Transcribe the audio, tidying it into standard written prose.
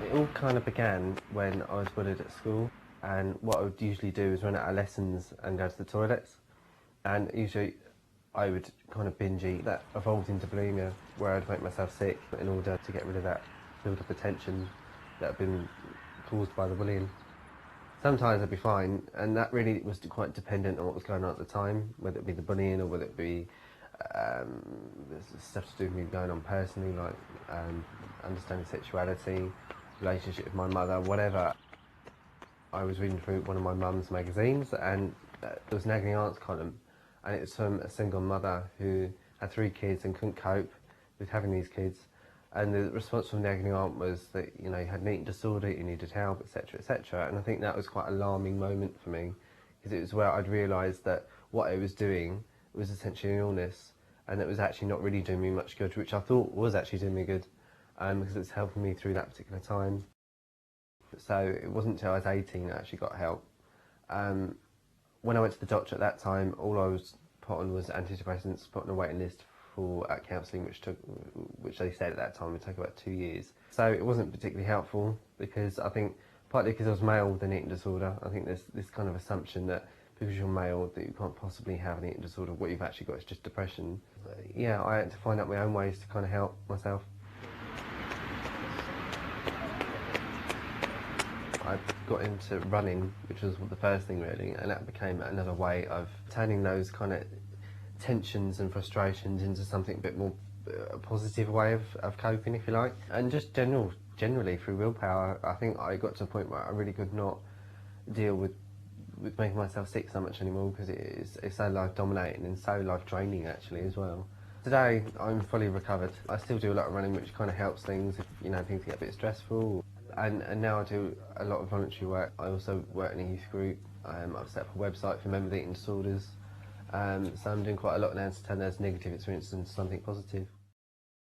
It all kind of began when I was bullied at school, and what I would usually do is run out of lessons and go to the toilets, and usually I would kind of binge eat. That evolved into bulimia, where I'd make myself sick in order to get rid of that build-up of tension that had been caused by the bullying. Sometimes I'd be fine, and that really was quite dependent on what was going on at the time, whether it be the bullying or whether it be stuff to do with me going on personally, like understanding sexuality, relationship with my mother, whatever. I was reading through one of my mum's magazines, and there was an agony aunts column, and it was from a single mother who had 3 kids and couldn't cope with having these kids. And the response from the agony aunt was that, you know, you had an eating disorder, you needed help, etc., etc. And I think that was quite an alarming moment for me, because it was where I'd realised that what I was doing was essentially an illness, and it was actually not really doing me much good, which I thought was actually doing me good, because it was helping me through that particular time. So it wasn't until I was 18 that I actually got help. When I went to the doctor at that time, all I was put on was antidepressants, put on a waiting list for counselling, which they said at that time would take about 2 years. So it wasn't particularly helpful, because I think partly because I was male with an eating disorder. I think there's this kind of assumption that because you're male that you can't possibly have an eating disorder. What you've actually got is just depression. Yeah, I had to find out my own ways to kind of help myself. I got into running, which was the first thing really, and that became another way of turning those kind of tensions and frustrations into something a bit more a positive way of coping, if you like. And just generally through willpower, I think I got to a point where I really could not deal with making myself sick so much anymore, because it's so life dominating and so life draining actually as well. Today I'm fully recovered. I still do a lot of running, which kind of helps things if, you know, things get a bit stressful. And now I do a lot of voluntary work. I also work in a youth group. I've set up a website for members with eating disorders. So I'm doing quite a lot now to turn those negative experiences into something positive.